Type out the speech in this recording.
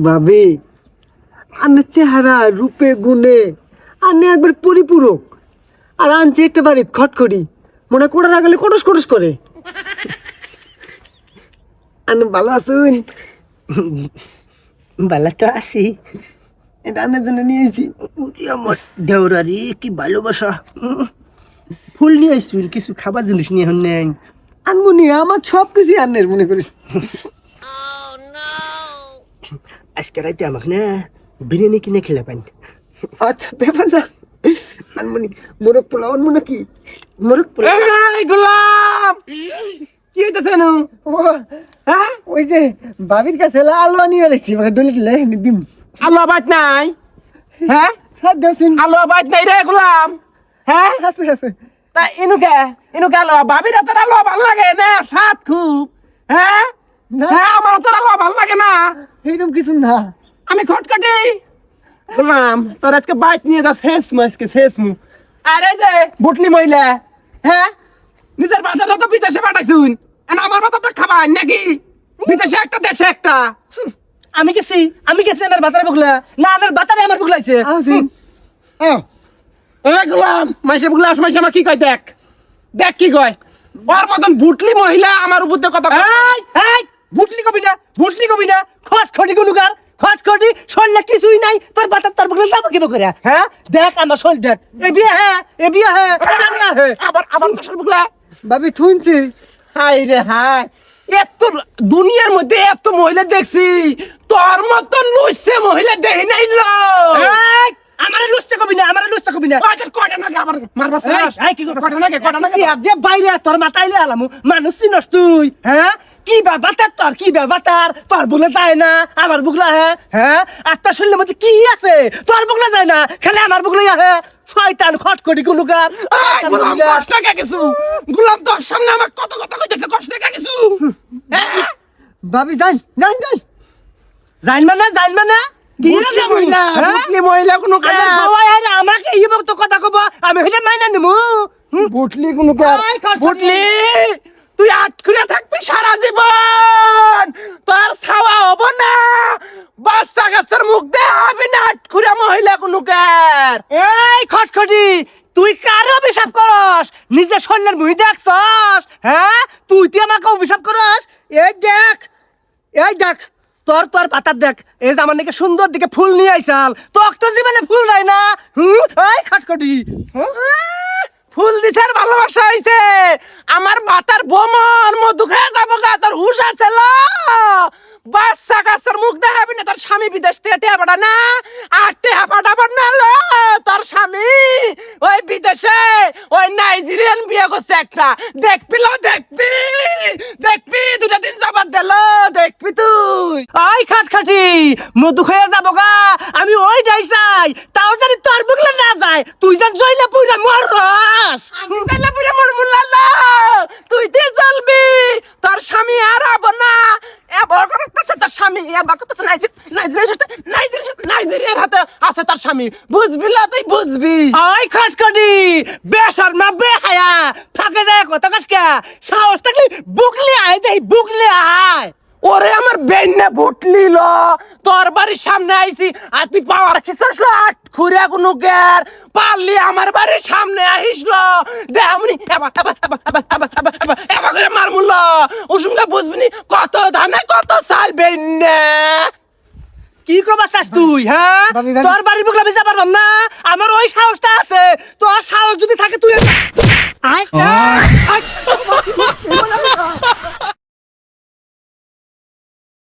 ভাবি আনের চেহারা রূপে গুণে আনে একবার পরিপূরক, আর আনছে একটা বাড়ি খটখটি মনে কোড়া রাখলে কটস কটস করে। আনে ভালো আছুন? বালা তো আছি। এটা আনের জন্য নিয়েছি। আমার দেওরারি কি ভালোবাসা। ফুল নিয়ে আসছুন, কিছু খাবার জিনিস নিয়ে হন নেই। আনমনি আমার সব কিছু আনের মনে করি। আজকে রাইতে আমাকে না বিরিয়ানি কিনে খেলে পান। আচ্ছা ব্যাপার না। আনমনি মোরগ পোলাও আনবো নাকি? মোরগ পোলাও। গোলাম কি হইতেছে নু? ও হ্যাঁ, ওই যে ভাবির কাছে আলু আনিয়ে রেখেছি, ডলি দিলে দিম। আল্লাহ বাদ নাই। হ্যাঁ, স্যার দেওসিন আল্লাহ বাদ নাই রে গোলাম। হ্যাঁ, আছে আছে। তা ইনুকে আলো ভাবির হাতের আলো ভালো লাগে না? সাত খুব। হ্যাঁ না। হ্যাঁ, আমার হাতের আলো ভালো লাগে না। এইরকম কিছু না। আমি খটখটি গোলাম, তোর আজকে বাইক নিয়ে যা শেষ মু, আজকে শেষ মু। আরে যে বুটলি মহিলা, হ্যাঁ, নিজের বাজারও তো বিদেশে পাঠাইছুন, আমার বাজারটা খাবাই নাকি? বিদেশে একটা দেশে একটা। আমি গেছি আমার বাতারে বগলা না, আমার বাতারে আমার বগলাইছে। আসিন গোলাম মাইসে বগলা মাইসে আমার কি কয় দেখ, দেখ কি কয়। ওর মতন বুটলি মহিলা আমার উপর দিয়ে কথা কয়। বুটলি কবি না খটখটি গুলুগার, খটখটি শরীরে কিছুই নাই, তোর বাতার তোর বগলে যাবো কেন করে? হ্যাঁ, দেখ আমার শরীর দেখ, এ বিয়ে হ্যাঁ আবার চাষের বগলা। ভাবি শুনছি। হাই রে হাই, এত দুনিয়ার মধ্যে এত মহিলা দেখছি, তোর মতন লুইছে মহিলা দেখি নাই লো। আমারে লুইছে কবি না কয়টা নাকি আবার মারবা চাস? কি কয়টা নাকি দে বাইরে তোর মাথাইলে আলামু মানুষ চিনস তুই? হ্যাঁ, কি বাতার তোর, কি বাতার তোর বলে যায় না, আমার বুগলা হ্যাঁ একটা শরীরের মধ্যে কি আছে তোর বুগলা যায় না, খালি আমার বুগলাই আহে। শয়তান খটখটি গুলুগার। গোলাম কষ্ট কে কিছু, গোলাম তোর সামনে আমার কত কথা কইতেছে, কষ্ট কে কিছু। হ্যাঁ ভাবি যাই যাই যাই জান মানে কি রে যে মহিলা, বুটলি মহিলা কোন কে আমাকে এই তো কথা কব, আমি হইলে মাইনা নিমু। বুটলি কোনো বুটলি তুই আটকুরে থাকবি সারা জীবন, তোর ছাওয়া হব না, বাচ্চা গাছের মুখ দে হবে না আটকুরে মহিলা কোন কার। এই খটখটি তুই কার অভিশাপ করস? নিজে শরীরের মুহি দেখছস? হ্যাঁ, তুই আমাকে অভিশাপ করস? এই দেখ তোর পাতার দেখ, এই যে আমার নাকি সুন্দর দিকে ফুল নিয়ে আইসাল, তোক তো জীবনে ফুল দেয় না। এই খটখটি ফুল দিছে আর ভালোবাসা হইছে, আমার বাতার বোমর মধু খেয়ে যাবো গা, তোর হুশ আছে ল? বাচ্চা কাছের মুখ দেখাবি না, তোর স্বামী বিদেশ থেকে টেহা পাঠা না, আর টেহা পাঠাবার না লো। তোর স্বামী ওই বিদেশে ওই নাইজেরিয়ান বিয়ে করছে একটা, দেখবি দুটা দিন যাবার দিল, দেখবি তুই। ওই খাটখাটি মধু খেয়ে যাবো গা, আমি ওইটাই চাই, তাও জানি তোর বুকলে না যায়, তুই যেন জইলে পুরা মরস। আমি জইলে পুরা মরমুল্লা, তুই দিয়ে জ্বলবি, তোর স্বামী আর আবো না। এবার করতেছে তোর স্বামী, এবার করতেছে নাইজেরিয়ার হাতে আছে তোর স্বামী, বুঝবি না তুই বুঝবি। ওই খটখটি বেশর মা বেহায়া ফাঁকে যায় কত কাজকে, সাহস থাকলে বুকলি আয়, দেই বুকলি আয়। ওরে আমার বেন্না বুটলি ল, তোর বাড়ির সামনে আইছি আর তুই পাওয়ার খিসাস লো আট খুঁড়ে কোনো গের পারলি আমার বাড়ির সামনে আহিসল দেমনি এবার করে মারমুল ওসুমকে বুঝবিনি কত ধানে কত সাল বেন্না। কি কবা চাস তুই? হ্যাঁ, তোর বাড়ি বুকলা বিজা পারবাম না, আমার ওই সাহসটা আছে, তোর